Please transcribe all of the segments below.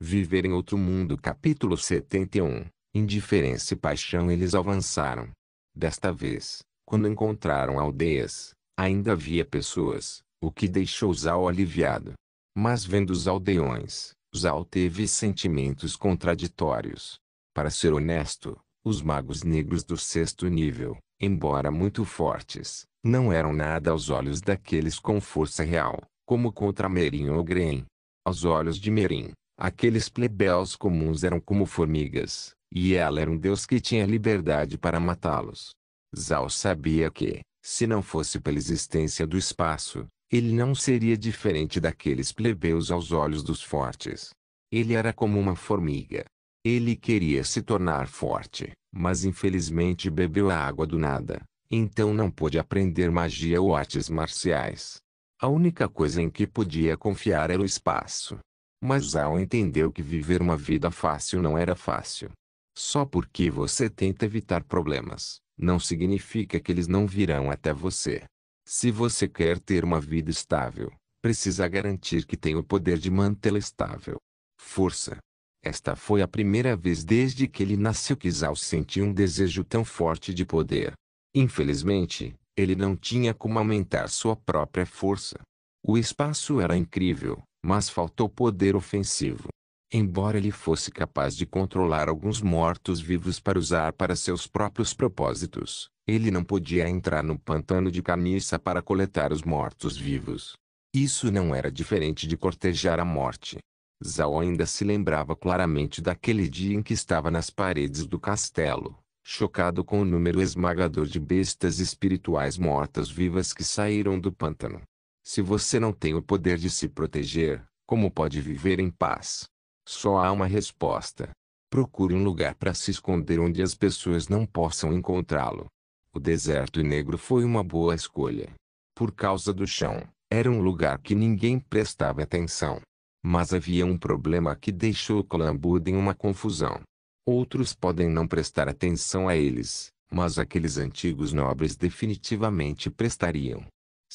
Viver em outro mundo. Capítulo 71. Indiferença e paixão. Eles avançaram. Desta vez, quando encontraram aldeias, ainda havia pessoas, o que deixou Zhao aliviado. Mas vendo os aldeões, Zhao teve sentimentos contraditórios. Para ser honesto, os magos negros do sexto nível, embora muito fortes, não eram nada aos olhos daqueles com força real, como contra Merin ou Gren. Aos olhos de Merin, aqueles plebeus comuns eram como formigas, e ela era um deus que tinha liberdade para matá-los. Zhao sabia que, se não fosse pela existência do espaço, ele não seria diferente daqueles plebeus aos olhos dos fortes. Ele era como uma formiga. Ele queria se tornar forte, mas infelizmente bebeu a água do nada, então não pôde aprender magia ou artes marciais. A única coisa em que podia confiar era o espaço. Mas Zhao entendeu que viver uma vida fácil não era fácil. Só porque você tenta evitar problemas, não significa que eles não virão até você. Se você quer ter uma vida estável, precisa garantir que tem o poder de mantê-la estável. Força. Esta foi a primeira vez desde que ele nasceu que Zhao sentiu um desejo tão forte de poder. Infelizmente, ele não tinha como aumentar sua própria força. O espaço era incrível, mas faltou poder ofensivo. Embora ele fosse capaz de controlar alguns mortos-vivos para usar para seus próprios propósitos, ele não podia entrar no pantano de Caniça para coletar os mortos-vivos. Isso não era diferente de cortejar a morte. Zhao ainda se lembrava claramente daquele dia em que estava nas paredes do castelo, chocado com o número esmagador de bestas espirituais mortas-vivas que saíram do pântano. Se você não tem o poder de se proteger, como pode viver em paz? Só há uma resposta. Procure um lugar para se esconder onde as pessoas não possam encontrá-lo. O deserto negro foi uma boa escolha. Por causa do chão, era um lugar que ninguém prestava atenção. Mas havia um problema que deixou o clã Buda em uma confusão. Outros podem não prestar atenção a eles, mas aqueles antigos nobres definitivamente prestariam.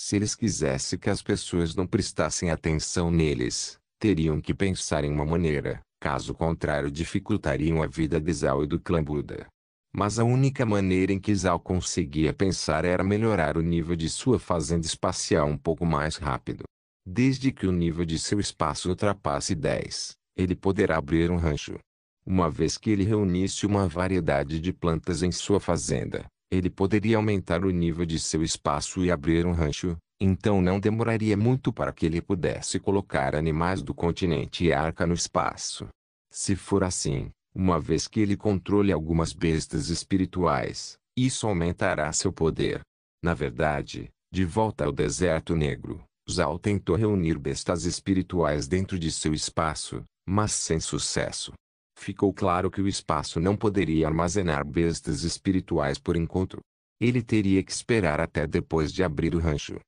Se eles quisessem que as pessoas não prestassem atenção neles, teriam que pensar em uma maneira, caso contrário dificultariam a vida de Zhao e do clã Buda. Mas a única maneira em que Zhao conseguia pensar era melhorar o nível de sua fazenda espacial um pouco mais rápido. Desde que o nível de seu espaço ultrapasse 10, ele poderá abrir um rancho. Uma vez que ele reunisse uma variedade de plantas em sua fazenda, ele poderia aumentar o nível de seu espaço e abrir um rancho, então não demoraria muito para que ele pudesse colocar animais do continente Arca no espaço. Se for assim, uma vez que ele controle algumas bestas espirituais, isso aumentará seu poder. Na verdade, de volta ao deserto negro, Zhao tentou reunir bestas espirituais dentro de seu espaço, mas sem sucesso. Ficou claro que o espaço não poderia armazenar bestas espirituais por enquanto. Ele teria que esperar até depois de abrir o rancho.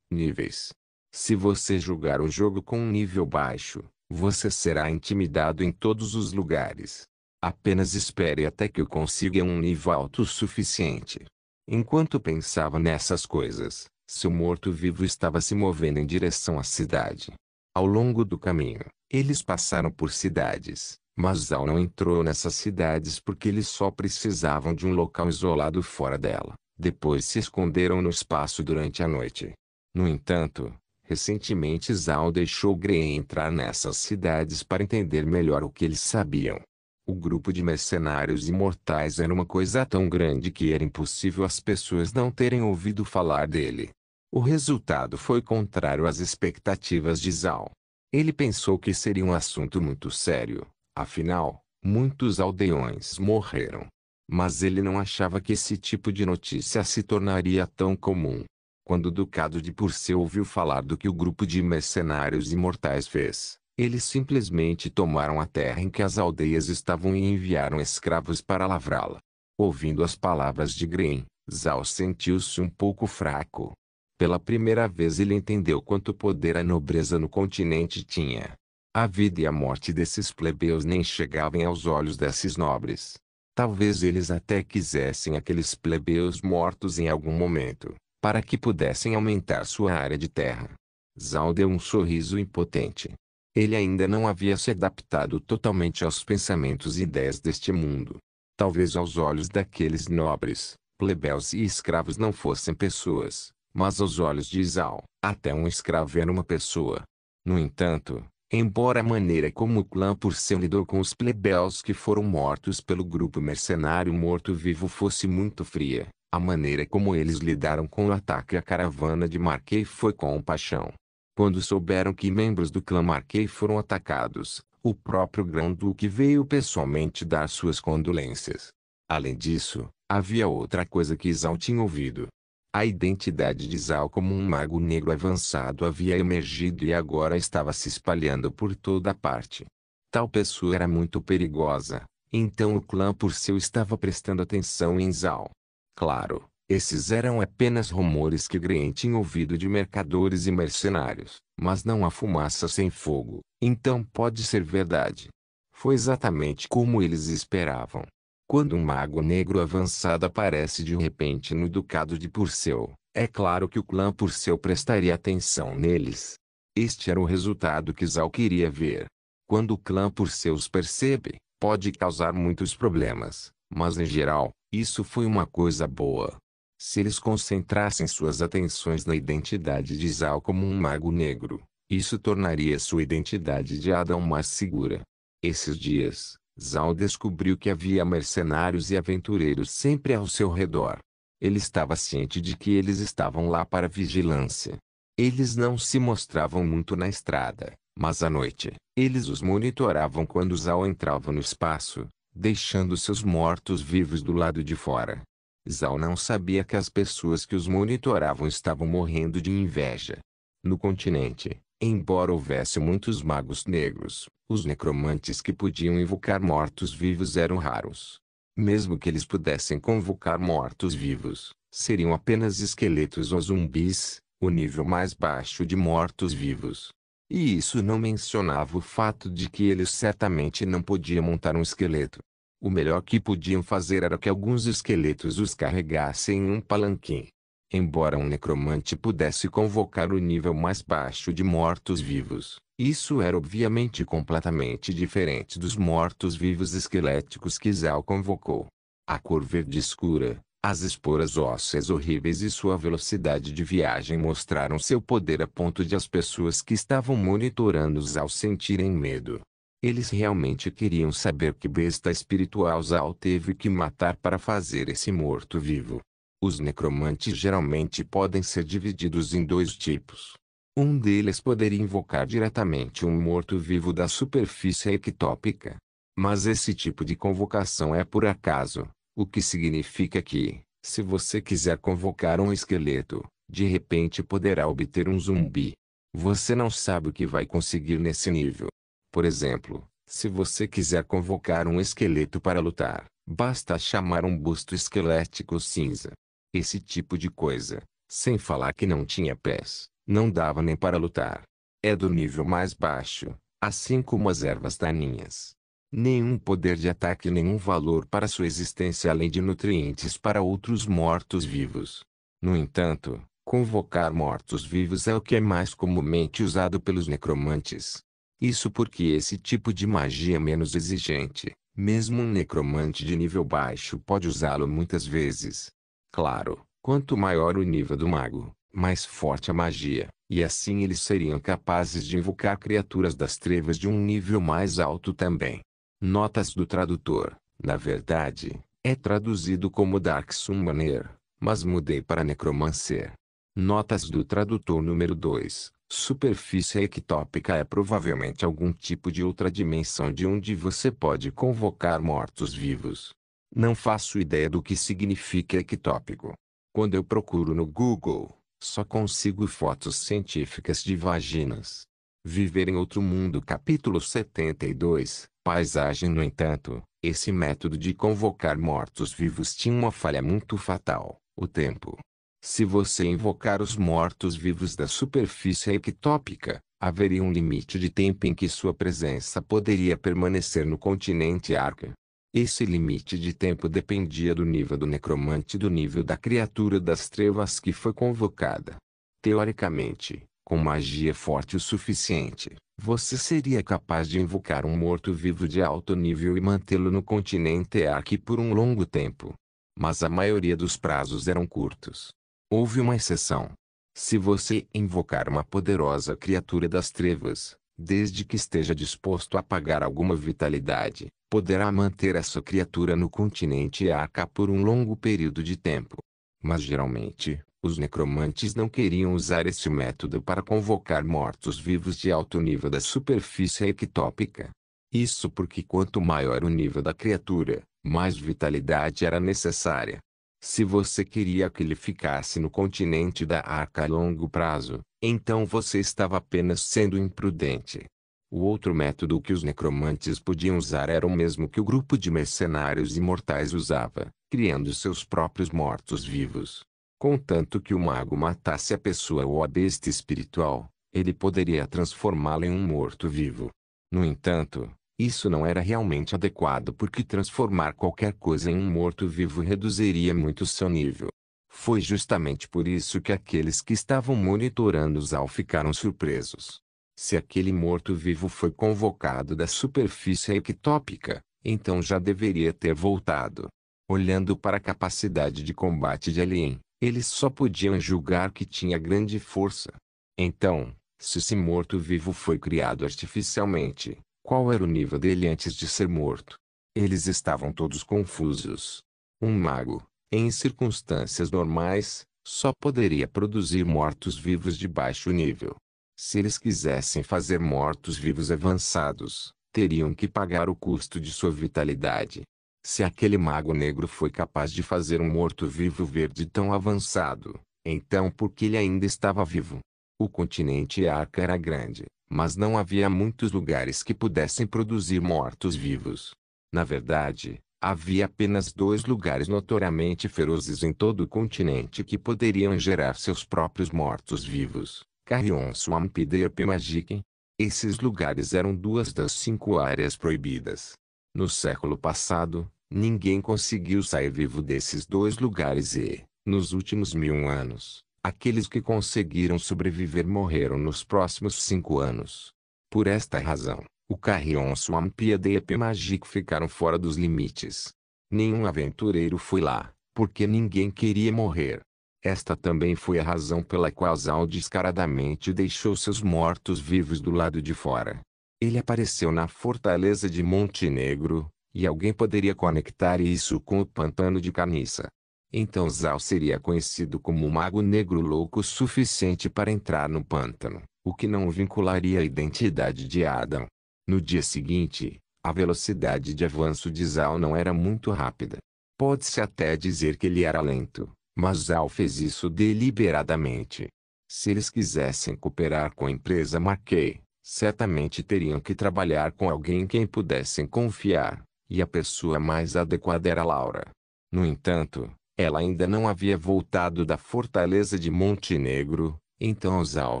Níveis. Se você jogar o jogo com um nível baixo, você será intimidado em todos os lugares. Apenas espere até que eu consiga um nível alto o suficiente. Enquanto pensava nessas coisas, seu morto-vivo estava se movendo em direção à cidade. Ao longo do caminho, eles passaram por cidades, mas Zhao não entrou nessas cidades porque eles só precisavam de um local isolado fora dela. Depois se esconderam no espaço durante a noite. No entanto, recentemente Zhao deixou Gren entrar nessas cidades para entender melhor o que eles sabiam. O grupo de mercenários imortais era uma coisa tão grande que era impossível as pessoas não terem ouvido falar dele. O resultado foi contrário às expectativas de Zhao. Ele pensou que seria um assunto muito sério, afinal, muitos aldeões morreram. Mas ele não achava que esse tipo de notícia se tornaria tão comum. Quando o Ducado de Purcell ouviu falar do que o grupo de mercenários imortais fez, eles simplesmente tomaram a terra em que as aldeias estavam e enviaram escravos para lavrá-la. Ouvindo as palavras de Gren, Zhao sentiu-se um pouco fraco. Pela primeira vez ele entendeu quanto poder a nobreza no continente tinha. A vida e a morte desses plebeus nem chegavam aos olhos desses nobres. Talvez eles até quisessem aqueles plebeus mortos em algum momento, para que pudessem aumentar sua área de terra. Zhao deu um sorriso impotente. Ele ainda não havia se adaptado totalmente aos pensamentos e ideias deste mundo. Talvez aos olhos daqueles nobres, plebeus e escravos não fossem pessoas, mas aos olhos de Izal, até um escravo era uma pessoa. No entanto, embora a maneira como o clã Purcell lidou com os plebeus que foram mortos pelo grupo mercenário morto-vivo fosse muito fria, a maneira como eles lidaram com o ataque à caravana de Marquei foi com paixão. Quando souberam que membros do clã Marquei foram atacados, o próprio Grão-Duque veio pessoalmente dar suas condolências. Além disso, havia outra coisa que Izal tinha ouvido. A identidade de Izal como um mago negro avançado havia emergido e agora estava se espalhando por toda parte. Tal pessoa era muito perigosa, então o clã Purcell estava prestando atenção em Izal. Claro, esses eram apenas rumores que Green tinha ouvido de mercadores e mercenários, mas não há fumaça sem fogo, então pode ser verdade. Foi exatamente como eles esperavam. Quando um mago negro avançado aparece de repente no ducado de Purcell, é claro que o clã Purcell prestaria atenção neles. Este era o resultado que Zal queria ver. Quando o clã Purcell os percebe, pode causar muitos problemas, mas em geral, isso foi uma coisa boa. Se eles concentrassem suas atenções na identidade de Zal como um mago negro, isso tornaria sua identidade de Adão mais segura. Esses dias, Zal descobriu que havia mercenários e aventureiros sempre ao seu redor. Ele estava ciente de que eles estavam lá para vigilância. Eles não se mostravam muito na estrada, mas à noite, eles os monitoravam quando Zal entrava no espaço, deixando seus mortos-vivos do lado de fora. Zal não sabia que as pessoas que os monitoravam estavam morrendo de inveja. No continente, embora houvesse muitos magos negros, os necromantes que podiam invocar mortos-vivos eram raros. Mesmo que eles pudessem convocar mortos-vivos, seriam apenas esqueletos ou zumbis, o nível mais baixo de mortos-vivos. E isso não mencionava o fato de que eles certamente não podiam montar um esqueleto. O melhor que podiam fazer era que alguns esqueletos os carregassem em um palanquim. Embora um necromante pudesse convocar o nível mais baixo de mortos-vivos, isso era obviamente completamente diferente dos mortos-vivos esqueléticos que Zal convocou. A cor verde escura, as esporas ósseas horríveis e sua velocidade de viagem mostraram seu poder a ponto de as pessoas que estavam monitorando Zal sentirem medo. Eles realmente queriam saber que besta espiritual Zal teve que matar para fazer esse morto-vivo. Os necromantes geralmente podem ser divididos em dois tipos. Um deles poderia invocar diretamente um morto-vivo da superfície ectópica. Mas esse tipo de convocação é por acaso, o que significa que, se você quiser convocar um esqueleto, de repente poderá obter um zumbi. Você não sabe o que vai conseguir nesse nível. Por exemplo, se você quiser convocar um esqueleto para lutar, basta chamar um busto esquelético cinza. Esse tipo de coisa, sem falar que não tinha pés, não dava nem para lutar. É do nível mais baixo, assim como as ervas daninhas. Nenhum poder de ataque e nenhum valor para sua existência além de nutrientes para outros mortos-vivos. No entanto, convocar mortos-vivos é o que é mais comumente usado pelos necromantes. Isso porque esse tipo de magia é menos exigente. Mesmo um necromante de nível baixo pode usá-lo muitas vezes. Claro, quanto maior o nível do mago, mais forte a magia, e assim eles seriam capazes de invocar criaturas das trevas de um nível mais alto também. Notas do tradutor: na verdade, é traduzido como Dark Summoner, mas mudei para Necromancer. Notas do tradutor número 2. Superfície ectópica é provavelmente algum tipo de outra dimensão de onde você pode convocar mortos-vivos. Não faço ideia do que significa ectópico. Quando eu procuro no Google, só consigo fotos científicas de vaginas. Viver em outro mundo. Capítulo 72. Paisagem. No entanto, esse método de convocar mortos-vivos tinha uma falha muito fatal: o tempo. Se você invocar os mortos-vivos da superfície ectópica, haveria um limite de tempo em que sua presença poderia permanecer no continente Arca. Esse limite de tempo dependia do nível do necromante e do nível da criatura das trevas que foi convocada. Teoricamente, Com magia forte o suficiente, você seria capaz de invocar um morto-vivo de alto nível e mantê-lo no continente Ark por um longo tempo. Mas a maioria dos prazos eram curtos. Houve uma exceção. Se você invocar uma poderosa criatura das trevas, desde que esteja disposto a pagar alguma vitalidade, poderá manter essa criatura no continente Arca por um longo período de tempo. Mas geralmente, os necromantes não queriam usar esse método para convocar mortos-vivos de alto nível da superfície ectópica. Isso porque quanto maior o nível da criatura, mais vitalidade era necessária. Se você queria que ele ficasse no continente da Arca a longo prazo, então você estava apenas sendo imprudente. O outro método que os necromantes podiam usar era o mesmo que o grupo de mercenários imortais usava, criando seus próprios mortos-vivos. Contanto que o mago matasse a pessoa ou a besta espiritual, ele poderia transformá-la em um morto-vivo. No entanto, isso não era realmente adequado porque transformar qualquer coisa em um morto-vivo reduziria muito seu nível. Foi justamente por isso que aqueles que estavam monitorando Zal ficaram surpresos. Se aquele morto-vivo foi convocado da superfície ectópica, então já deveria ter voltado. Olhando para a capacidade de combate de Alien, eles só podiam julgar que tinha grande força. Então, se esse morto-vivo foi criado artificialmente, qual era o nível dele antes de ser morto? Eles estavam todos confusos. Um mago, em circunstâncias normais, só poderia produzir mortos-vivos de baixo nível. Se eles quisessem fazer mortos-vivos avançados, teriam que pagar o custo de sua vitalidade. Se aquele mago negro foi capaz de fazer um morto-vivo verde tão avançado, então por que ele ainda estava vivo? O continente Arca era grande, mas não havia muitos lugares que pudessem produzir mortos-vivos. Na verdade, havia apenas 2 lugares notoriamente ferozes em todo o continente que poderiam gerar seus próprios mortos-vivos: Carrion Swamp e Derp Magic. Esses lugares eram 2 das 5 áreas proibidas. No século passado, ninguém conseguiu sair vivo desses 2 lugares e, nos últimos 1000 anos, aqueles que conseguiram sobreviver morreram nos próximos 5 anos. Por esta razão, o Carrion Swamp e a Derp Magic ficaram fora dos limites. Nenhum aventureiro foi lá, porque ninguém queria morrer. Esta também foi a razão pela qual Zal descaradamente deixou seus mortos-vivos do lado de fora. Ele apareceu na fortaleza de Montenegro, e alguém poderia conectar isso com o pantano de Canissa. Então Zal seria conhecido como o Mago Negro louco o suficiente para entrar no pântano, o que não o vincularia à identidade de Adam. No dia seguinte, a velocidade de avanço de Zal não era muito rápida. Pode-se até dizer que ele era lento, mas Zal fez isso deliberadamente. Se eles quisessem cooperar com a empresa Marquet, certamente teriam que trabalhar com alguém em quem pudessem confiar, e a pessoa mais adequada era Laura. No entanto, ela ainda não havia voltado da fortaleza de Montenegro, então Zal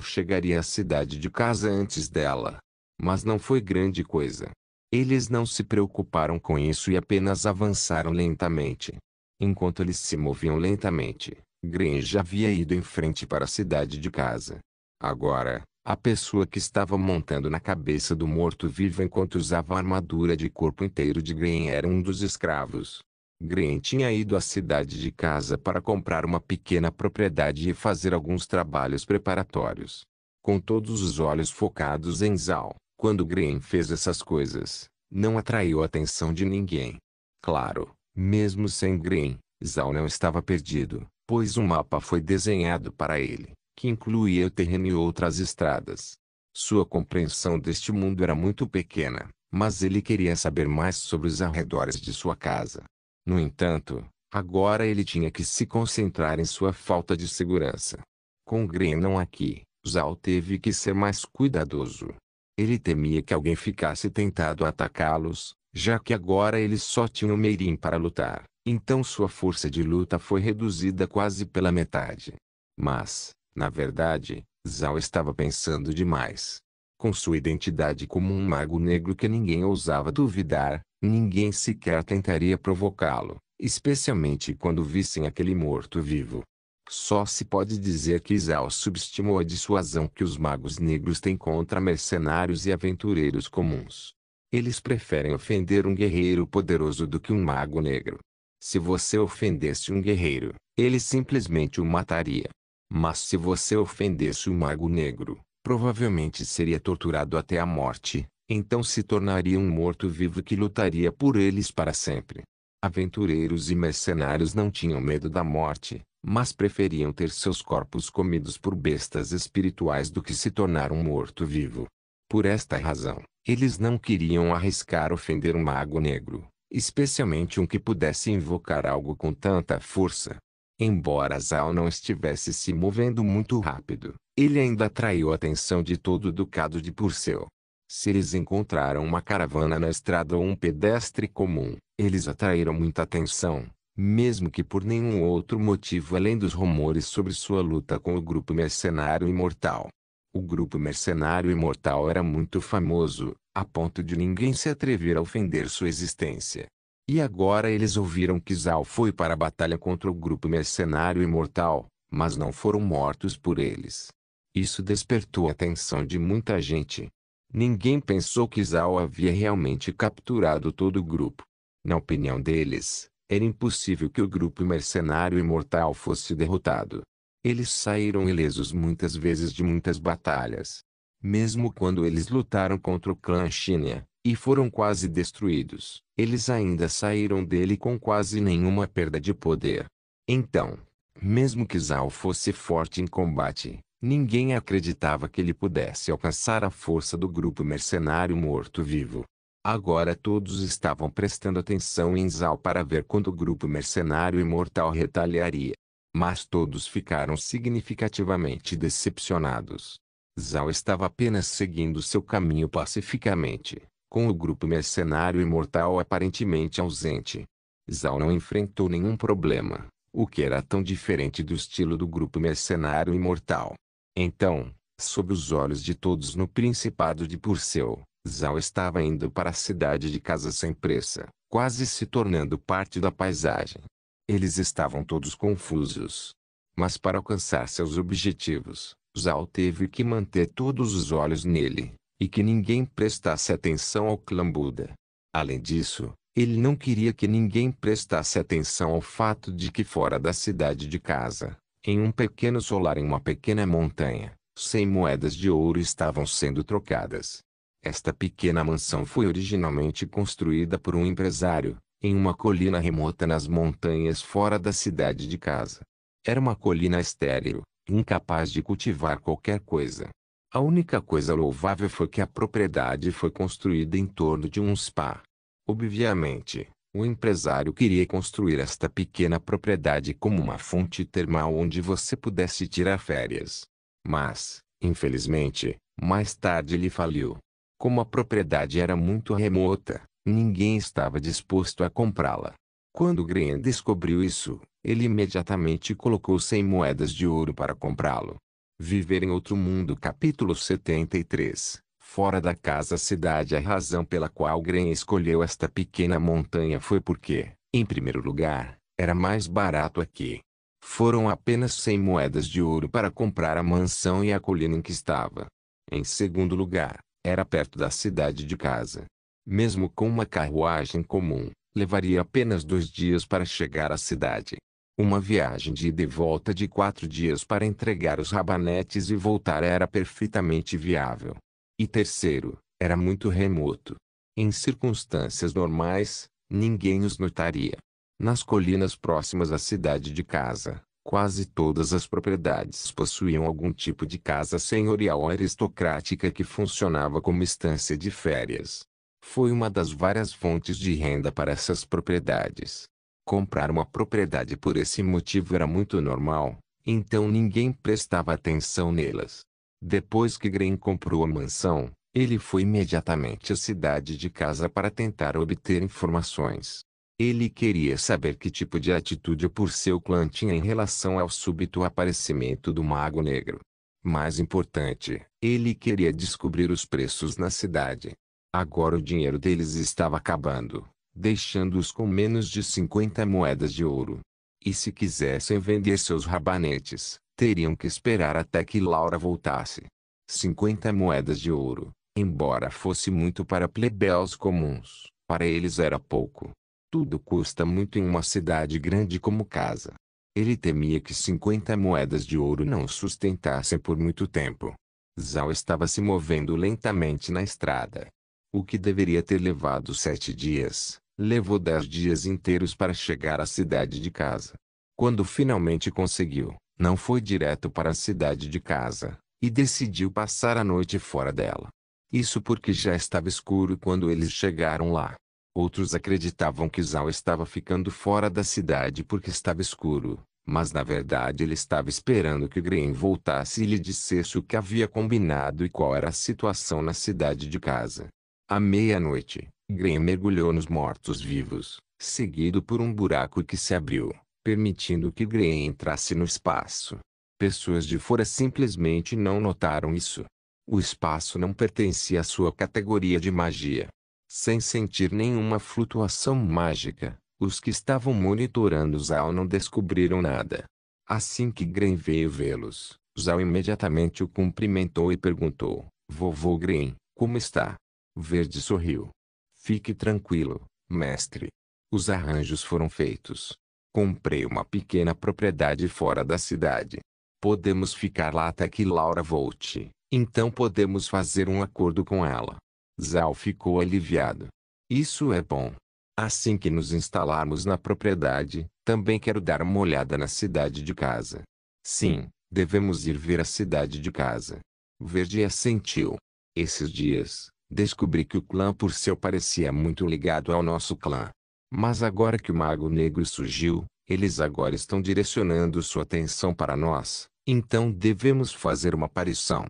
chegaria à cidade de casa antes dela. Mas não foi grande coisa. Eles não se preocuparam com isso e apenas avançaram lentamente. Enquanto eles se moviam lentamente, Grange havia ido em frente para a cidade de casa. Agora, a pessoa que estava montando na cabeça do morto-vivo enquanto usava a armadura de corpo inteiro de Grange era um dos escravos. Grange tinha ido à cidade de casa para comprar uma pequena propriedade e fazer alguns trabalhos preparatórios. Com todos os olhos focados em Zal, quando Grange fez essas coisas, não atraiu a atenção de ninguém. Claro, mesmo sem Grange, Zal não estava perdido, pois um mapa foi desenhado para ele, que incluía o terreno e outras estradas. Sua compreensão deste mundo era muito pequena, mas ele queria saber mais sobre os arredores de sua casa. No entanto, agora ele tinha que se concentrar em sua falta de segurança. Com Grange não aqui, Zal teve que ser mais cuidadoso. Ele temia que alguém ficasse tentado a atacá-los, já que agora eles só tinham Meirin para lutar, então sua força de luta foi reduzida quase pela metade. Mas, na verdade, Zal estava pensando demais. Com sua identidade como um mago negro que ninguém ousava duvidar, ninguém sequer tentaria provocá-lo, especialmente quando vissem aquele morto-vivo. Só se pode dizer que Izal subestimou a dissuasão que os magos negros têm contra mercenários e aventureiros comuns. Eles preferem ofender um guerreiro poderoso do que um mago negro. Se você ofendesse um guerreiro, ele simplesmente o mataria. Mas se você ofendesse um mago negro, provavelmente seria torturado até a morte, então se tornaria um morto-vivo que lutaria por eles para sempre. Aventureiros e mercenários não tinham medo da morte, mas preferiam ter seus corpos comidos por bestas espirituais do que se tornar um morto-vivo. Por esta razão, eles não queriam arriscar ofender um mago negro, especialmente um que pudesse invocar algo com tanta força. Embora Zal não estivesse se movendo muito rápido, ele ainda atraiu a atenção de todo o ducado de Purcell. Se eles encontraram uma caravana na estrada ou um pedestre comum, eles atraíram muita atenção, mesmo que por nenhum outro motivo além dos rumores sobre sua luta com o grupo mercenário imortal. O grupo mercenário imortal era muito famoso, a ponto de ninguém se atrever a ofender sua existência. E agora eles ouviram que Zal foi para a batalha contra o grupo mercenário imortal, mas não foram mortos por eles. Isso despertou a atenção de muita gente. Ninguém pensou que Zal havia realmente capturado todo o grupo. Na opinião deles, era impossível que o grupo mercenário imortal fosse derrotado. Eles saíram ilesos muitas vezes de muitas batalhas. Mesmo quando eles lutaram contra o clã Shinya, e foram quase destruídos, eles ainda saíram dele com quase nenhuma perda de poder. Então, mesmo que Zal fosse forte em combate, ninguém acreditava que ele pudesse alcançar a força do grupo mercenário morto-vivo. Agora todos estavam prestando atenção em Zal para ver quando o grupo mercenário imortal retaliaria. Mas todos ficaram significativamente decepcionados. Zal estava apenas seguindo seu caminho pacificamente, com o grupo mercenário imortal aparentemente ausente. Zal não enfrentou nenhum problema, o que era tão diferente do estilo do grupo mercenário imortal. Então, sob os olhos de todos no Principado de Purcell, Zal estava indo para a cidade de Casa sem pressa, quase se tornando parte da paisagem. Eles estavam todos confusos. Mas para alcançar seus objetivos, Zal teve que manter todos os olhos nele, e que ninguém prestasse atenção ao clã Buda. Além disso, ele não queria que ninguém prestasse atenção ao fato de que fora da cidade de Casa, em um pequeno solar em uma pequena montanha, 100 moedas de ouro estavam sendo trocadas. Esta pequena mansão foi originalmente construída por um empresário, em uma colina remota nas montanhas fora da cidade de Casa. Era uma colina estéril, incapaz de cultivar qualquer coisa. A única coisa louvável foi que a propriedade foi construída em torno de um spa. Obviamente, o empresário queria construir esta pequena propriedade como uma fonte termal onde você pudesse tirar férias. Mas, infelizmente, mais tarde ele faliu. Como a propriedade era muito remota, ninguém estava disposto a comprá-la. Quando Green descobriu isso, ele imediatamente colocou 100 moedas de ouro para comprá-lo. Viver em outro mundo. Capítulo 73. Fora da casa-cidade. A razão pela qual Green escolheu esta pequena montanha foi porque, em primeiro lugar, era mais barato aqui. Foram apenas 100 moedas de ouro para comprar a mansão e a colina em que estava. Em segundo lugar, era perto da cidade de Casa. Mesmo com uma carruagem comum, levaria apenas 2 dias para chegar à cidade. Uma viagem de ida e volta de 4 dias para entregar os rabanetes e voltar era perfeitamente viável. E terceiro, era muito remoto. Em circunstâncias normais, ninguém os notaria. Nas colinas próximas à cidade de Casa, quase todas as propriedades possuíam algum tipo de casa senhorial ou aristocrática que funcionava como estância de férias. Foi uma das várias fontes de renda para essas propriedades. Comprar uma propriedade por esse motivo era muito normal, então ninguém prestava atenção nelas. Depois que Green comprou a mansão, ele foi imediatamente à cidade de Casa para tentar obter informações. Ele queria saber que tipo de atitude por seu clã tinha em relação ao súbito aparecimento do Mago Negro. Mais importante, ele queria descobrir os preços na cidade. Agora o dinheiro deles estava acabando, deixando-os com menos de 50 moedas de ouro. E se quisessem vender seus rabanetes, teriam que esperar até que Laura voltasse. 50 moedas de ouro, embora fosse muito para plebeus comuns, para eles era pouco. Tudo custa muito em uma cidade grande como casa. Ele temia que 50 moedas de ouro não o sustentassem por muito tempo. Zhao estava se movendo lentamente na estrada. O que deveria ter levado 7 dias, levou 10 dias inteiros para chegar à cidade de casa. Quando finalmente conseguiu, não foi direto para a cidade de casa, e decidiu passar a noite fora dela. Isso porque já estava escuro quando eles chegaram lá. Outros acreditavam que Zhao estava ficando fora da cidade porque estava escuro, mas na verdade ele estava esperando que Gren voltasse e lhe dissesse o que havia combinado e qual era a situação na cidade de casa. À meia-noite, Gren mergulhou nos mortos-vivos, seguido por um buraco que se abriu, permitindo que Gren entrasse no espaço. Pessoas de fora simplesmente não notaram isso. O espaço não pertencia à sua categoria de magia. Sem sentir nenhuma flutuação mágica, os que estavam monitorando Zhao não descobriram nada. Assim que Gren veio vê-los, Zhao imediatamente o cumprimentou e perguntou: Vovô Gren, como está? Verde sorriu. Fique tranquilo, mestre. Os arranjos foram feitos. Comprei uma pequena propriedade fora da cidade. Podemos ficar lá até que Laura volte, então podemos fazer um acordo com ela. Zhao ficou aliviado. Isso é bom. Assim que nos instalarmos na propriedade, também quero dar uma olhada na cidade de casa. Sim, devemos ir ver a cidade de casa. Verde assentiu. Esses dias, descobri que o clã Purcell parecia muito ligado ao nosso clã. Mas agora que o Mago Negro surgiu, eles agora estão direcionando sua atenção para nós, então devemos fazer uma aparição.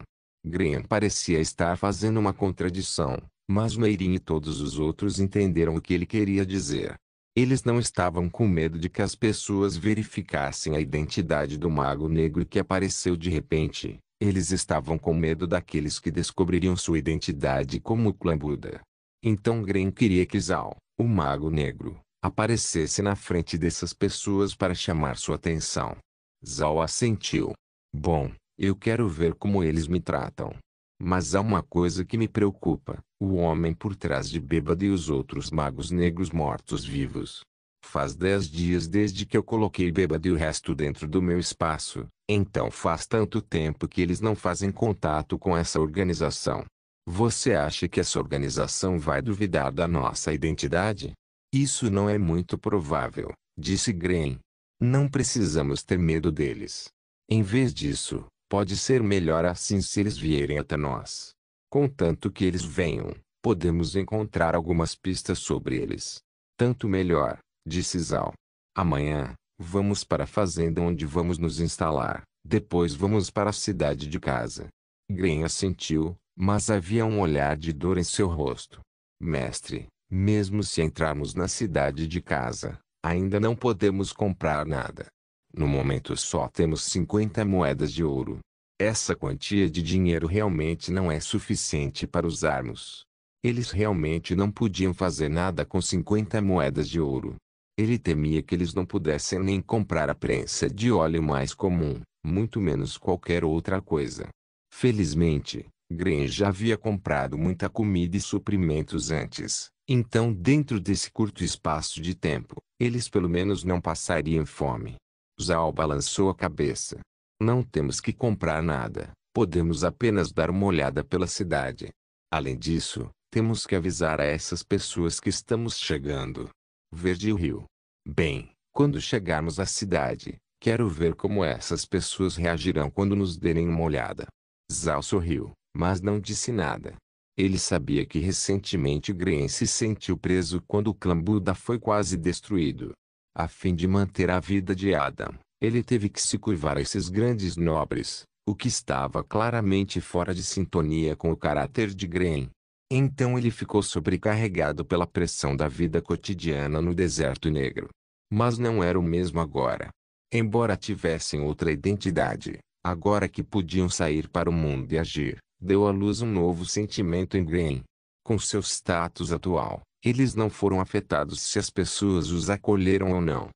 Gren parecia estar fazendo uma contradição, mas Meirin e todos os outros entenderam o que ele queria dizer. Eles não estavam com medo de que as pessoas verificassem a identidade do Mago Negro que apareceu de repente. Eles estavam com medo daqueles que descobririam sua identidade como o clã Buda. Então Gren queria que Zhao, o Mago Negro, aparecesse na frente dessas pessoas para chamar sua atenção. Zhao assentiu. Bom, eu quero ver como eles me tratam. Mas há uma coisa que me preocupa: o homem por trás de Bêbado e os outros magos negros mortos-vivos. Faz 10 dias desde que eu coloquei Bêbado e o resto dentro do meu espaço, então faz tanto tempo que eles não fazem contato com essa organização. Você acha que essa organização vai duvidar da nossa identidade? Isso não é muito provável, disse Gren. Não precisamos ter medo deles. Em vez disso, pode ser melhor assim se eles vierem até nós. Contanto que eles venham, podemos encontrar algumas pistas sobre eles. Tanto melhor, disse Zhao. Amanhã, vamos para a fazenda onde vamos nos instalar, depois vamos para a cidade de casa. Gren assentiu, mas havia um olhar de dor em seu rosto. Mestre, mesmo se entrarmos na cidade de casa, ainda não podemos comprar nada. No momento só temos 50 moedas de ouro. Essa quantia de dinheiro realmente não é suficiente para usarmos. Eles realmente não podiam fazer nada com 50 moedas de ouro. Ele temia que eles não pudessem nem comprar a prensa de óleo mais comum, muito menos qualquer outra coisa. Felizmente, Gren já havia comprado muita comida e suprimentos antes, então dentro desse curto espaço de tempo, eles pelo menos não passariam fome. Zhao balançou a cabeça. Não temos que comprar nada, podemos apenas dar uma olhada pela cidade. Além disso, temos que avisar a essas pessoas que estamos chegando. Verde riu. Bem, quando chegarmos à cidade, quero ver como essas pessoas reagirão quando nos derem uma olhada. Zhao sorriu, mas não disse nada. Ele sabia que recentemente Gren se sentiu preso quando o clã Buda foi quase destruído. A fim de manter a vida de Adam, ele teve que se curvar a esses grandes nobres, o que estava claramente fora de sintonia com o caráter de Gren. Então ele ficou sobrecarregado pela pressão da vida cotidiana no deserto negro. Mas não era o mesmo agora. Embora tivessem outra identidade, agora que podiam sair para o mundo e agir, deu à luz um novo sentimento em Gren. Com seu status atual, eles não foram afetados se as pessoas os acolheram ou não.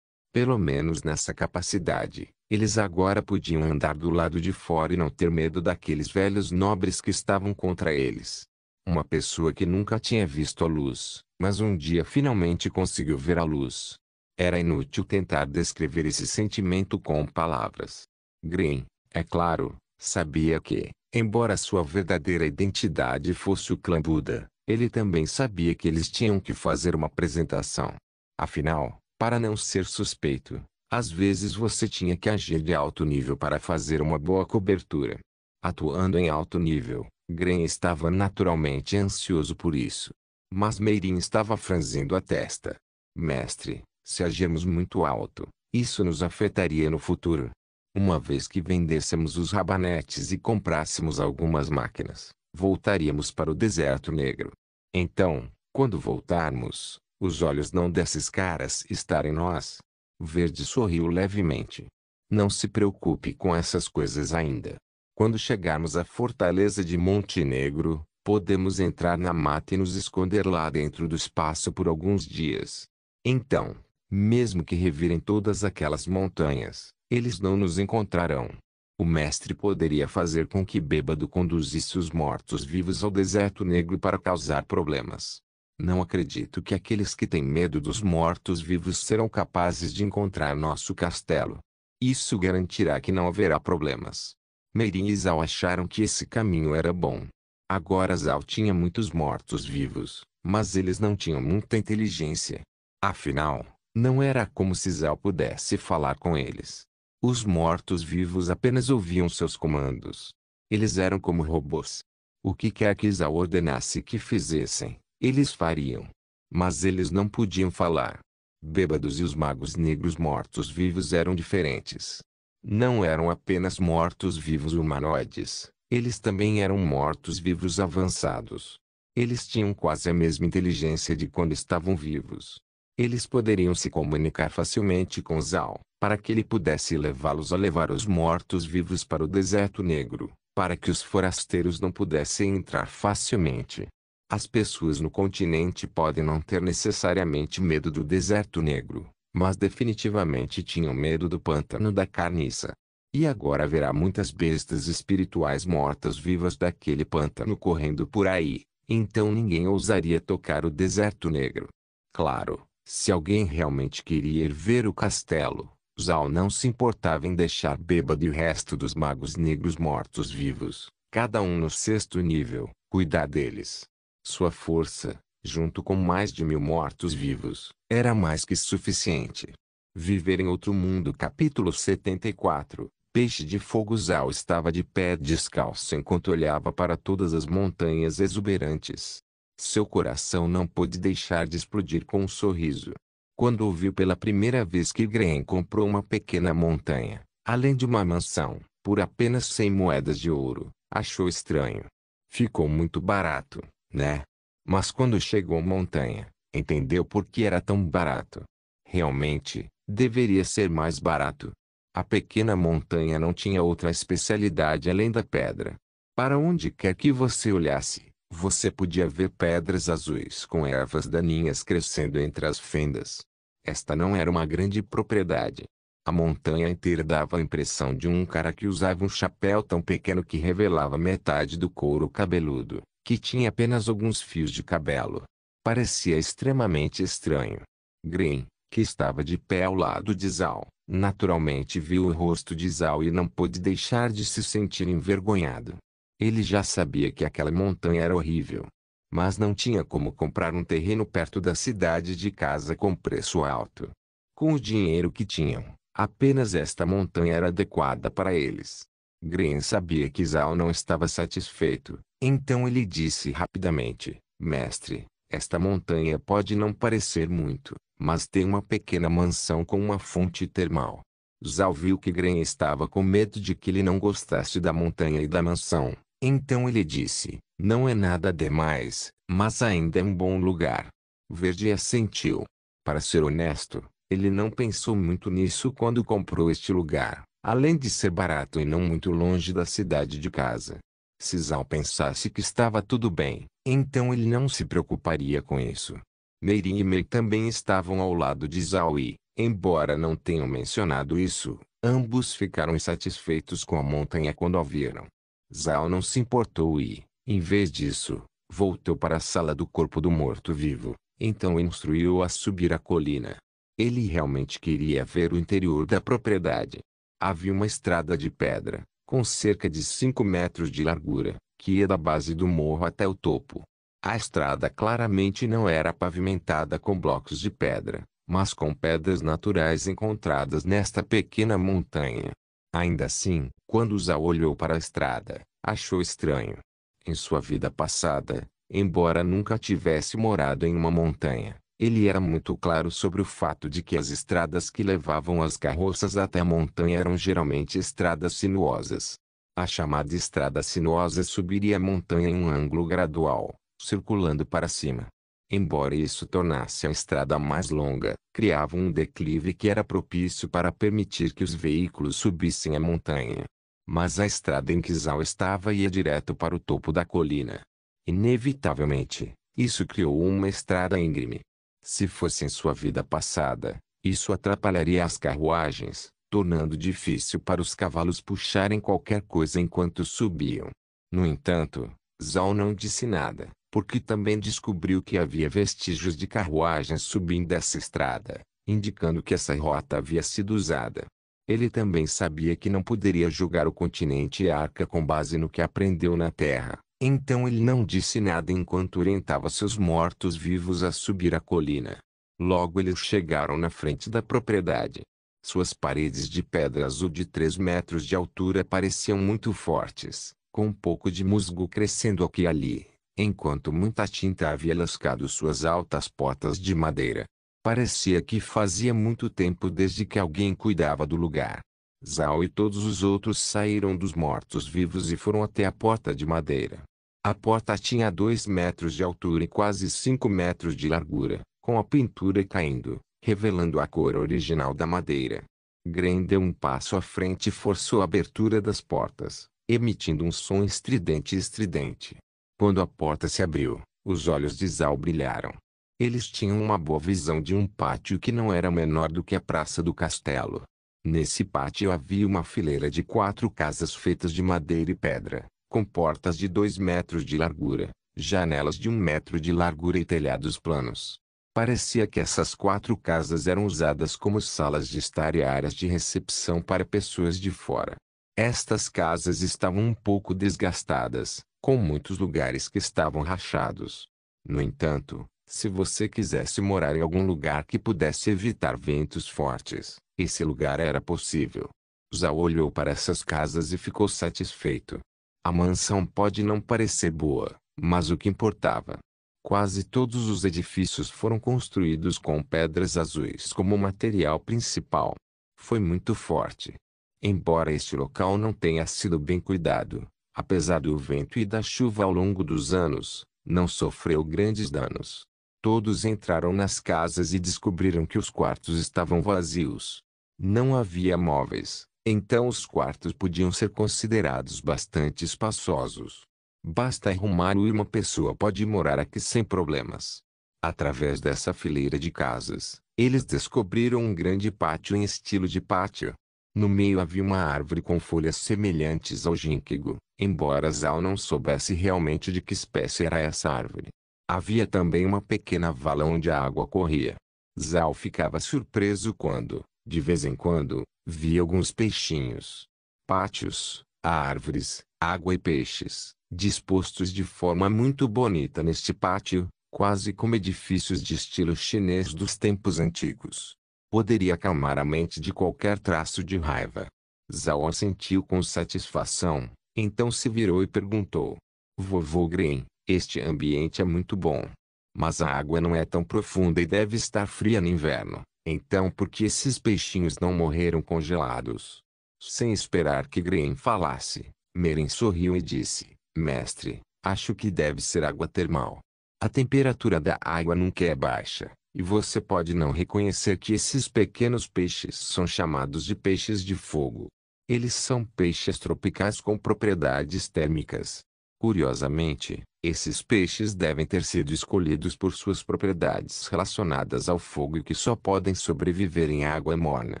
Pelo menos nessa capacidade, eles agora podiam andar do lado de fora e não ter medo daqueles velhos nobres que estavam contra eles. Uma pessoa que nunca tinha visto a luz, mas um dia finalmente conseguiu ver a luz. Era inútil tentar descrever esse sentimento com palavras. Green, é claro, sabia que, embora sua verdadeira identidade fosse o clã Buda, ele também sabia que eles tinham que fazer uma apresentação. Afinal, para não ser suspeito, às vezes você tinha que agir de alto nível para fazer uma boa cobertura. Atuando em alto nível, Green estava naturalmente ansioso por isso. Mas Meirin estava franzindo a testa. Mestre, se agirmos muito alto, isso nos afetaria no futuro. Uma vez que vendêssemos os rabanetes e comprássemos algumas máquinas, voltaríamos para o deserto negro. Então, quando voltarmos, os olhos não desses caras estarem em nós. Verde sorriu levemente. Não se preocupe com essas coisas ainda. Quando chegarmos à fortaleza de Montenegro, podemos entrar na mata e nos esconder lá dentro do espaço por alguns dias. Então, mesmo que revirem todas aquelas montanhas, eles não nos encontrarão. O mestre poderia fazer com que Bêbado conduzisse os mortos-vivos ao deserto negro para causar problemas. Não acredito que aqueles que têm medo dos mortos-vivos serão capazes de encontrar nosso castelo. Isso garantirá que não haverá problemas. Meirin e Zhao acharam que esse caminho era bom. Agora Zhao tinha muitos mortos-vivos, mas eles não tinham muita inteligência. Afinal, não era como se Zhao pudesse falar com eles. Os mortos-vivos apenas ouviam seus comandos. Eles eram como robôs. O que quer que Zhao ordenasse que fizessem, eles fariam. Mas eles não podiam falar. Bêbados e os magos negros mortos-vivos eram diferentes. Não eram apenas mortos-vivos humanoides, eles também eram mortos-vivos avançados. Eles tinham quase a mesma inteligência de quando estavam vivos. Eles poderiam se comunicar facilmente com Zhao, para que ele pudesse levá-los a levar os mortos-vivos para o deserto negro, para que os forasteiros não pudessem entrar facilmente. As pessoas no continente podem não ter necessariamente medo do deserto negro, mas definitivamente tinham medo do pântano da carniça. E agora haverá muitas bestas espirituais mortas-vivas daquele pântano correndo por aí, então ninguém ousaria tocar o deserto negro. Claro, se alguém realmente queria ir ver o castelo, Zhao não se importava em deixar Bêbado e o resto dos magos negros mortos-vivos, cada um no 6º nível, cuidar deles. Sua força, junto com mais de 1000 mortos-vivos, era mais que suficiente. Viver em outro mundo. Capítulo 74. Peixe de fogo. Zhao estava de pé descalço enquanto olhava para todas as montanhas exuberantes. Seu coração não pôde deixar de explodir com um sorriso. Quando ouviu pela primeira vez que Green comprou uma pequena montanha, além de uma mansão, por apenas 100 moedas de ouro, achou estranho. Ficou muito barato, né? Mas quando chegou à montanha, entendeu por que era tão barato. Realmente, deveria ser mais barato. A pequena montanha não tinha outra especialidade além da pedra. Para onde quer que você olhasse, você podia ver pedras azuis com ervas daninhas crescendo entre as fendas. Esta não era uma grande propriedade. A montanha inteira dava a impressão de um cara que usava um chapéu tão pequeno que revelava metade do couro cabeludo, que tinha apenas alguns fios de cabelo. Parecia extremamente estranho. Green, que estava de pé ao lado de Zhao, naturalmente viu o rosto de Zhao e não pôde deixar de se sentir envergonhado. Ele já sabia que aquela montanha era horrível. Mas não tinha como comprar um terreno perto da cidade de casa com preço alto. Com o dinheiro que tinham, apenas esta montanha era adequada para eles. Green sabia que Zhao não estava satisfeito, então ele disse rapidamente: Mestre, esta montanha pode não parecer muito, mas tem uma pequena mansão com uma fonte termal. Zhao viu que Green estava com medo de que ele não gostasse da montanha e da mansão, então ele disse: Não é nada demais, mas ainda é um bom lugar. Verde assentiu. Para ser honesto, ele não pensou muito nisso quando comprou este lugar, além de ser barato e não muito longe da cidade de casa. Se Zhao pensasse que estava tudo bem, então ele não se preocuparia com isso. Meirin e Mei também estavam ao lado de Zhao e, Embora não tenham mencionado isso, ambos ficaram insatisfeitos com a montanha quando a viram. Zhao não se importou e, em vez disso, voltou para a sala do corpo do morto-vivo. Então instruiu-o a subir a colina. Ele realmente queria ver o interior da propriedade. Havia uma estrada de pedra, com cerca de 5 metros de largura, que ia da base do morro até o topo. A estrada claramente não era pavimentada com blocos de pedra, mas com pedras naturais encontradas nesta pequena montanha. Ainda assim, quando Zhao olhou para a estrada, achou estranho. Em sua vida passada, embora nunca tivesse morado em uma montanha, ele era muito claro sobre o fato de que as estradas que levavam as carroças até a montanha eram geralmente estradas sinuosas. A chamada estrada sinuosa subiria a montanha em um ângulo gradual, circulando para cima. Embora isso tornasse a estrada mais longa, criava um declive que era propício para permitir que os veículos subissem a montanha. Mas a estrada em que Zhao estava ia direto para o topo da colina. Inevitavelmente, isso criou uma estrada íngreme. Se fosse em sua vida passada, isso atrapalharia as carruagens, tornando difícil para os cavalos puxarem qualquer coisa enquanto subiam. No entanto, Zhao não disse nada, porque também descobriu que havia vestígios de carruagens subindo essa estrada, indicando que essa rota havia sido usada. Ele também sabia que não poderia julgar o continente Arca com base no que aprendeu na Terra, então ele não disse nada enquanto orientava seus mortos-vivos a subir a colina. Logo eles chegaram na frente da propriedade. Suas paredes de pedra azul de 3 metros de altura pareciam muito fortes, com um pouco de musgo crescendo aqui e ali, enquanto muita tinta havia lascado suas altas portas de madeira. Parecia que fazia muito tempo desde que alguém cuidava do lugar. Zhao e todos os outros saíram dos mortos-vivos e foram até a porta de madeira. A porta tinha 2 metros de altura e quase 5 metros de largura, com a pintura caindo, revelando a cor original da madeira. Gren deu um passo à frente e forçou a abertura das portas, emitindo um som estridente. Quando a porta se abriu, os olhos de Zhao brilharam. Eles tinham uma boa visão de um pátio que não era menor do que a praça do castelo. Nesse pátio havia uma fileira de 4 casas feitas de madeira e pedra, com portas de 2 metros de largura, janelas de 1 metro de largura e telhados planos. Parecia que essas 4 casas eram usadas como salas de estar e áreas de recepção para pessoas de fora. Estas casas estavam um pouco desgastadas, com muitos lugares que estavam rachados. No entanto, se você quisesse morar em algum lugar que pudesse evitar ventos fortes, esse lugar era possível. Zhao olhou para essas casas e ficou satisfeito. A mansão pode não parecer boa, mas o que importava? Quase todos os edifícios foram construídos com pedras azuis como material principal. Foi muito forte. Embora este local não tenha sido bem cuidado, apesar do vento e da chuva ao longo dos anos, não sofreu grandes danos. Todos entraram nas casas e descobriram que os quartos estavam vazios. Não havia móveis, então os quartos podiam ser considerados bastante espaçosos. Basta arrumar e uma pessoa pode morar aqui sem problemas. Através dessa fileira de casas, eles descobriram um grande pátio em estilo de pátio. No meio havia uma árvore com folhas semelhantes ao ginkgo, embora Zhao não soubesse realmente de que espécie era essa árvore. Havia também uma pequena vala onde a água corria. Zhao ficava surpreso quando, de vez em quando, via alguns peixinhos. Pátios, árvores, água e peixes, dispostos de forma muito bonita neste pátio, quase como edifícios de estilo chinês dos tempos antigos. Poderia acalmar a mente de qualquer traço de raiva. Zhao assentiu com satisfação, então se virou e perguntou: Vovô Gren, este ambiente é muito bom. Mas a água não é tão profunda e deve estar fria no inverno, então por que esses peixinhos não morreram congelados? Sem esperar que Gren falasse, Meren sorriu e disse: Mestre, acho que deve ser água termal. A temperatura da água nunca é baixa, e você pode não reconhecer que esses pequenos peixes são chamados de peixes de fogo. Eles são peixes tropicais com propriedades térmicas. Curiosamente, Esses peixes devem ter sido escolhidos por suas propriedades relacionadas ao fogo e que só podem sobreviver em água morna.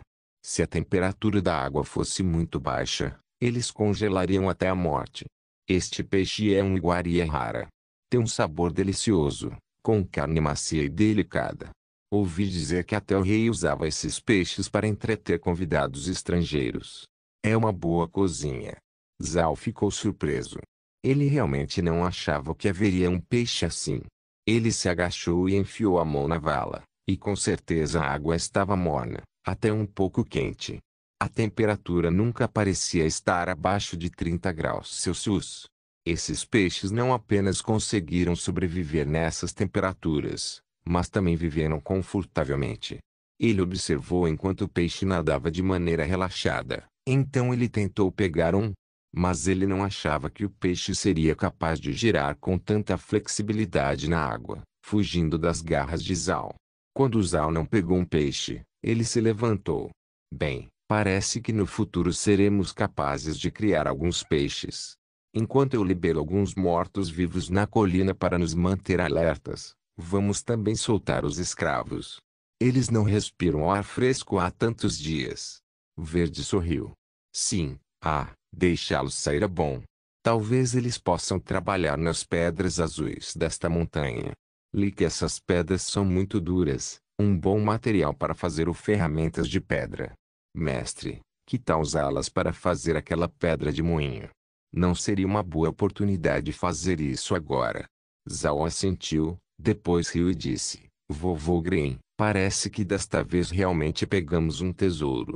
Se a temperatura da água fosse muito baixa, eles congelariam até a morte. Este peixe é um iguaria rara. Tem um sabor delicioso, com carne macia e delicada. Ouvi dizer que até o rei usava esses peixes para entreter convidados estrangeiros. É uma boa cozinha. Zhao ficou surpreso. Ele realmente não achava que haveria um peixe assim. Ele se agachou e enfiou a mão na vala, e com certeza a água estava morna, até um pouco quente. A temperatura nunca parecia estar abaixo de 30 graus Celsius. Esses peixes não apenas conseguiram sobreviver nessas temperaturas, mas também viveram confortavelmente. Ele observou enquanto o peixe nadava de maneira relaxada. Então ele tentou pegar um, mas ele não achava que o peixe seria capaz de girar com tanta flexibilidade na água, fugindo das garras de Zhao. Quando Zhao não pegou um peixe, ele se levantou. Bem, parece que no futuro seremos capazes de criar alguns peixes. Enquanto eu libero alguns mortos-vivos na colina para nos manter alertas, vamos também soltar os escravos. Eles não respiram ar fresco há tantos dias. Verde sorriu. Sim, deixá-los sair é bom. Talvez eles possam trabalhar nas pedras azuis desta montanha. Li que essas pedras são muito duras, um bom material para fazer ferramentas de pedra. Mestre, que tal usá-las para fazer aquela pedra de moinho? Não seria uma boa oportunidade fazer isso agora? Zhao assentiu, depois riu e disse, Vovô Green, parece que desta vez realmente pegamos um tesouro.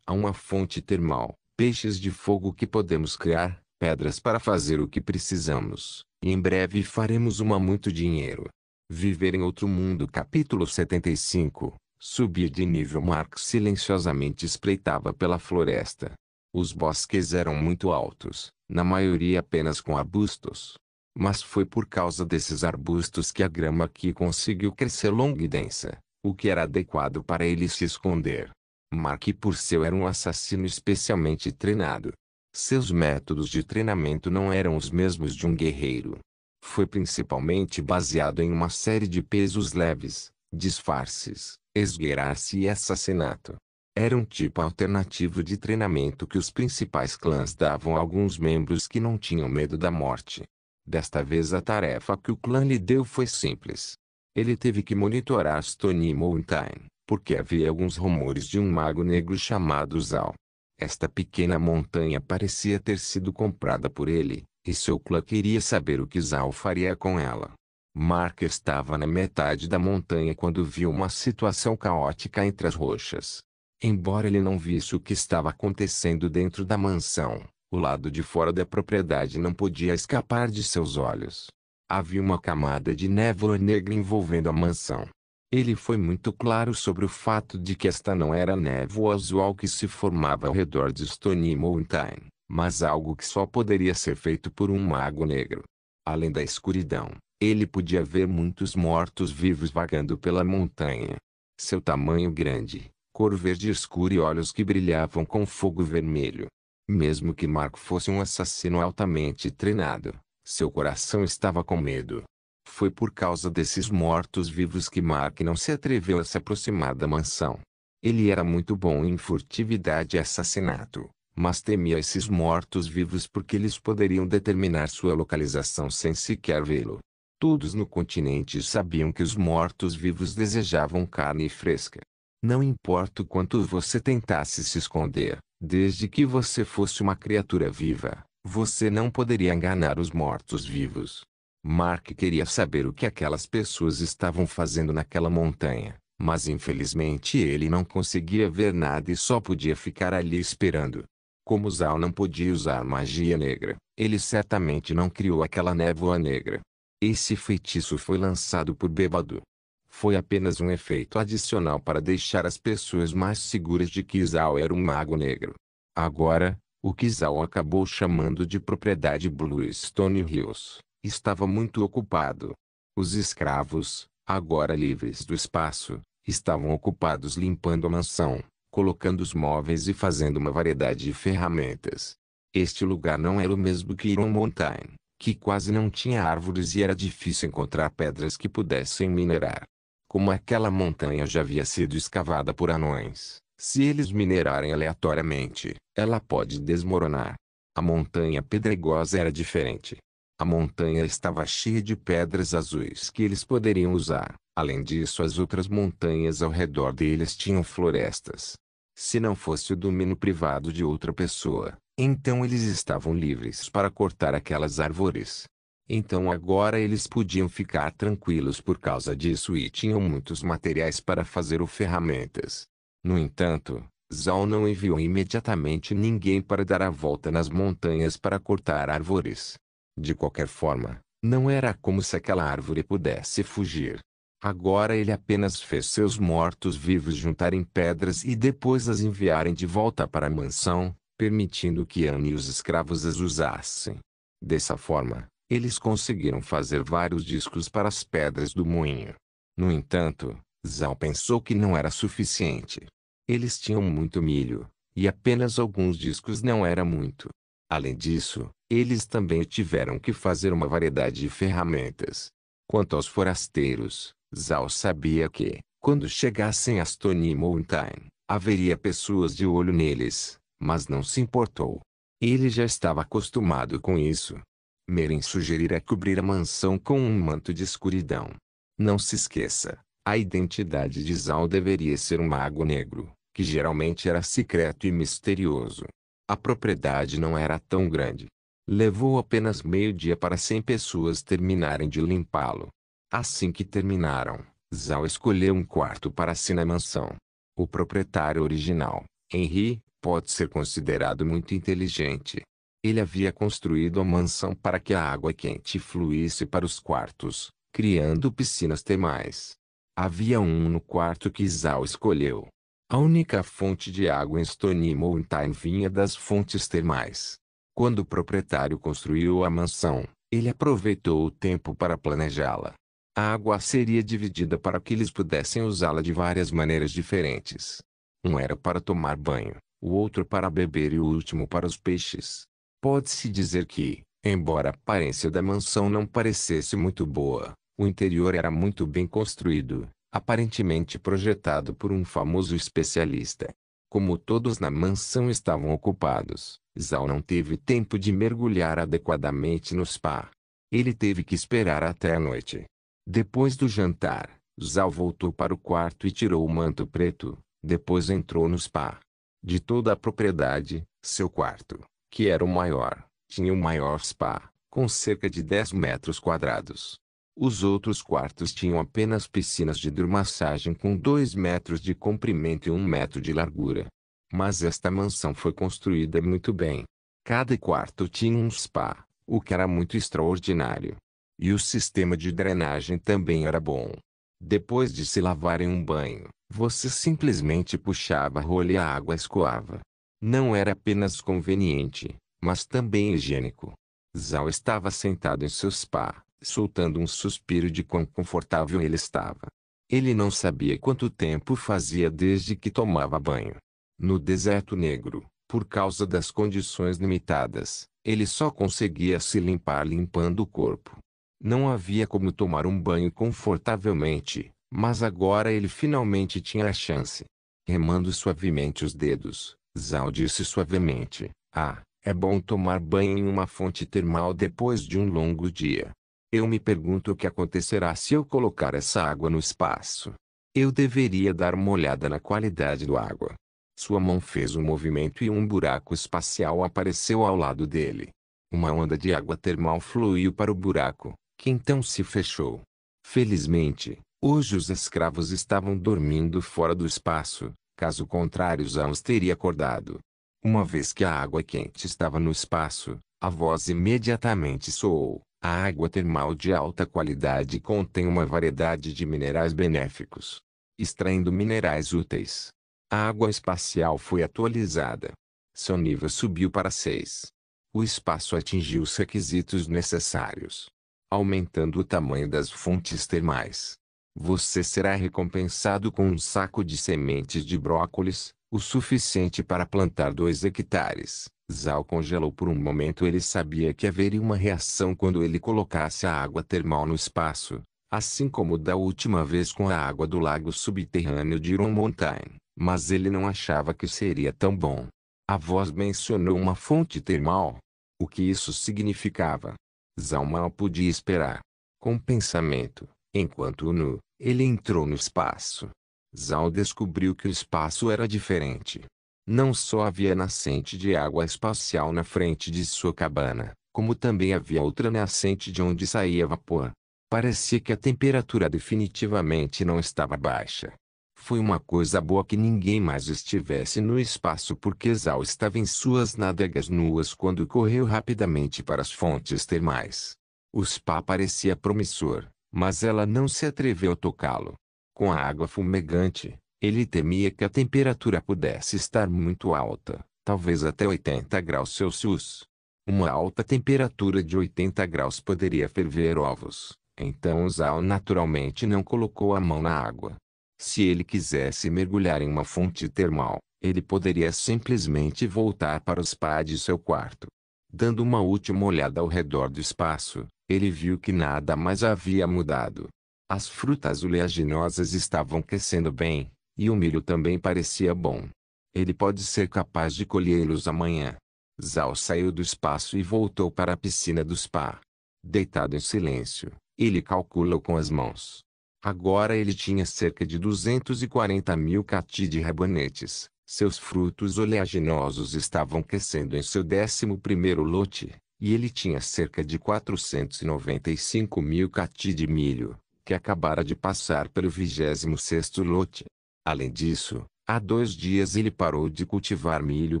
Há uma fonte termal, peixes de fogo que podemos criar, pedras para fazer o que precisamos, e em breve faremos muito dinheiro. Viver em outro mundo. Capítulo 75. Subir de nível. Mark silenciosamente espreitava pela floresta. Os bosques eram muito altos, na maioria apenas com arbustos. Mas foi por causa desses arbustos que a grama aqui conseguiu crescer longa e densa, o que era adequado para ele se esconder. Mark por seu era um assassino especialmente treinado. Seus métodos de treinamento não eram os mesmos de um guerreiro. Foi principalmente baseado em uma série de pesos leves, disfarces, esgueirar-se e assassinato. Era um tipo alternativo de treinamento que os principais clãs davam a alguns membros que não tinham medo da morte. Desta vez a tarefa que o clã lhe deu foi simples. Ele teve que monitorar Stony Mountain, porque havia alguns rumores de um mago negro chamado Zhao. Esta pequena montanha parecia ter sido comprada por ele, e seu clã queria saber o que Zhao faria com ela. Mark estava na metade da montanha quando viu uma situação caótica entre as rochas. Embora ele não visse o que estava acontecendo dentro da mansão, o lado de fora da propriedade não podia escapar de seus olhos. Havia uma camada de névoa negra envolvendo a mansão. Ele foi muito claro sobre o fato de que esta não era névoa usual que se formava ao redor de Stony Mountain, mas algo que só poderia ser feito por um mago negro. Além da escuridão, ele podia ver muitos mortos-vivos vagando pela montanha. Seu tamanho grande, cor verde escura e olhos que brilhavam com fogo vermelho. Mesmo que Mark fosse um assassino altamente treinado, seu coração estava com medo. Foi por causa desses mortos-vivos que Mark não se atreveu a se aproximar da mansão. Ele era muito bom em furtividade e assassinato, mas temia esses mortos-vivos porque eles poderiam determinar sua localização sem sequer vê-lo. Todos no continente sabiam que os mortos-vivos desejavam carne fresca. Não importa o quanto você tentasse se esconder, desde que você fosse uma criatura viva, você não poderia enganar os mortos-vivos. Mark queria saber o que aquelas pessoas estavam fazendo naquela montanha, mas infelizmente ele não conseguia ver nada e só podia ficar ali esperando. Como Zhao não podia usar magia negra, ele certamente não criou aquela névoa negra. Esse feitiço foi lançado por Bêbado. Foi apenas um efeito adicional para deixar as pessoas mais seguras de que Zhao era um mago negro. Agora, o que Zhao acabou chamando de propriedade Bluestone Hills, estava muito ocupado. Os escravos, agora livres do espaço, estavam ocupados limpando a mansão, colocando os móveis e fazendo uma variedade de ferramentas. Este lugar não era o mesmo que Iron Mountain, que quase não tinha árvores e era difícil encontrar pedras que pudessem minerar. Como aquela montanha já havia sido escavada por anões, se eles minerarem aleatoriamente, ela pode desmoronar. A montanha pedregosa era diferente. A montanha estava cheia de pedras azuis que eles poderiam usar. Além disso, as outras montanhas ao redor deles tinham florestas. Se não fosse o domínio privado de outra pessoa, então eles estavam livres para cortar aquelas árvores. Então agora eles podiam ficar tranquilos por causa disso e tinham muitos materiais para fazer ferramentas. No entanto, Zhao não enviou imediatamente ninguém para dar a volta nas montanhas para cortar árvores. De qualquer forma, não era como se aquela árvore pudesse fugir. Agora ele apenas fez seus mortos-vivos juntarem pedras e depois as enviarem de volta para a mansão, permitindo que Anne e os escravos as usassem. Dessa forma, eles conseguiram fazer vários discos para as pedras do moinho. No entanto, Zhao pensou que não era suficiente. Eles tinham muito milho, e apenas alguns discos não era muito. Além disso, eles também tiveram que fazer uma variedade de ferramentas. Quanto aos forasteiros, Zhao sabia que, quando chegassem a Stony Mountain, haveria pessoas de olho neles, mas não se importou. Ele já estava acostumado com isso. Meren sugerira cobrir a mansão com um manto de escuridão. Não se esqueça, a identidade de Zhao deveria ser um mago negro, que geralmente era secreto e misterioso. A propriedade não era tão grande. Levou apenas meio-dia para 100 pessoas terminarem de limpá-lo. Assim que terminaram, Zhao escolheu um quarto para si na mansão. O proprietário original, Henry, pode ser considerado muito inteligente. Ele havia construído a mansão para que a água quente fluísse para os quartos, criando piscinas termais. Havia um no quarto que Zhao escolheu. A única fonte de água em Stony Mountain vinha das fontes termais. Quando o proprietário construiu a mansão, ele aproveitou o tempo para planejá-la. A água seria dividida para que eles pudessem usá-la de várias maneiras diferentes. Um era para tomar banho, o outro para beber e o último para os peixes. Pode-se dizer que, embora a aparência da mansão não parecesse muito boa, o interior era muito bem construído, aparentemente projetado por um famoso especialista. Como todos na mansão estavam ocupados, Zhao não teve tempo de mergulhar adequadamente no spa. Ele teve que esperar até a noite. Depois do jantar, Zhao voltou para o quarto e tirou o manto preto, depois entrou no spa. De toda a propriedade, seu quarto, que era o maior, tinha o maior spa, com cerca de 10 metros quadrados. Os outros quartos tinham apenas piscinas de hidromassagem com 2 metros de comprimento e 1 metro de largura. Mas esta mansão foi construída muito bem. Cada quarto tinha um spa, o que era muito extraordinário. E o sistema de drenagem também era bom. Depois de se lavar em um banho, você simplesmente puxava a rolha e a água escoava. Não era apenas conveniente, mas também higiênico. Zhao estava sentado em seu spa, soltando um suspiro de quão confortável ele estava. Ele não sabia quanto tempo fazia desde que tomava banho. No deserto negro, por causa das condições limitadas, ele só conseguia se limpar limpando o corpo. Não havia como tomar um banho confortavelmente, mas agora ele finalmente tinha a chance. Remando suavemente os dedos, Zhao disse suavemente: "Ah, é bom tomar banho em uma fonte termal depois de um longo dia. Eu me pergunto o que acontecerá se eu colocar essa água no espaço. Eu deveria dar uma olhada na qualidade da água." Sua mão fez um movimento e um buraco espacial apareceu ao lado dele. Uma onda de água termal fluiu para o buraco, que então se fechou. Felizmente, hoje os escravos estavam dormindo fora do espaço, caso contrário Zhao os teria acordado. Uma vez que a água quente estava no espaço, a voz imediatamente soou. A água termal de alta qualidade contém uma variedade de minerais benéficos, extraindo minerais úteis. A água espacial foi atualizada. Seu nível subiu para 6. O espaço atingiu os requisitos necessários, aumentando o tamanho das fontes termais. Você será recompensado com um saco de sementes de brócolis, o suficiente para plantar 2 hectares, Zhao congelou por um momento. Ele sabia que haveria uma reação quando ele colocasse a água termal no espaço, assim como da última vez com a água do lago subterrâneo de Iron Mountain, mas ele não achava que seria tão bom. A voz mencionou uma fonte termal. O que isso significava? Zhao mal podia esperar. Com o pensamento, enquanto nu, ele entrou no espaço. Zhao descobriu que o espaço era diferente. Não só havia nascente de água espacial na frente de sua cabana, como também havia outra nascente de onde saía vapor. Parecia que a temperatura definitivamente não estava baixa. Foi uma coisa boa que ninguém mais estivesse no espaço, porque Zhao estava em suas nádegas nuas quando correu rapidamente para as fontes termais. O spa parecia promissor, mas ela não se atreveu a tocá-lo. Com a água fumegante, ele temia que a temperatura pudesse estar muito alta, talvez até 80 graus Celsius. Uma alta temperatura de 80 graus poderia ferver ovos, então Zhao naturalmente não colocou a mão na água. Se ele quisesse mergulhar em uma fonte termal, ele poderia simplesmente voltar para o spa de seu quarto. Dando uma última olhada ao redor do espaço, ele viu que nada mais havia mudado. As frutas oleaginosas estavam crescendo bem, e o milho também parecia bom. Ele pode ser capaz de colhê-los amanhã. Zhao saiu do espaço e voltou para a piscina do spa. Deitado em silêncio, ele calculou com as mãos. Agora ele tinha cerca de 240 mil cati de rabanetes. Seus frutos oleaginosos estavam crescendo em seu 11º lote, e ele tinha cerca de 495 mil cati de milho, que acabara de passar pelo 26º lote. Além disso, há 2 dias ele parou de cultivar milho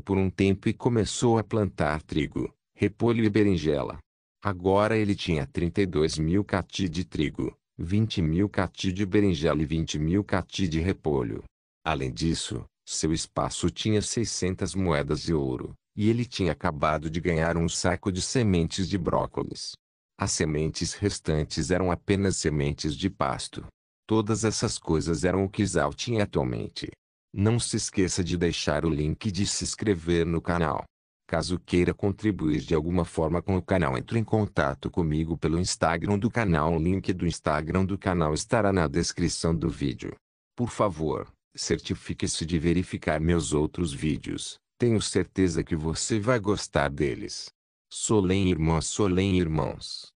por um tempo e começou a plantar trigo, repolho e berinjela. Agora ele tinha 32 mil cati de trigo, 20 mil cati de berinjela e 20 mil cati de repolho. Além disso, seu espaço tinha 600 moedas de ouro, e ele tinha acabado de ganhar um saco de sementes de brócolis. As sementes restantes eram apenas sementes de pasto. Todas essas coisas eram o que Zhao tinha atualmente. Não se esqueça de deixar o link de se inscrever no canal. Caso queira contribuir de alguma forma com o canal, entre em contato comigo pelo Instagram do canal. O link do Instagram do canal estará na descrição do vídeo. Por favor, certifique-se de verificar meus outros vídeos. Tenho certeza que você vai gostar deles. Solém irmãs, Solém irmãos.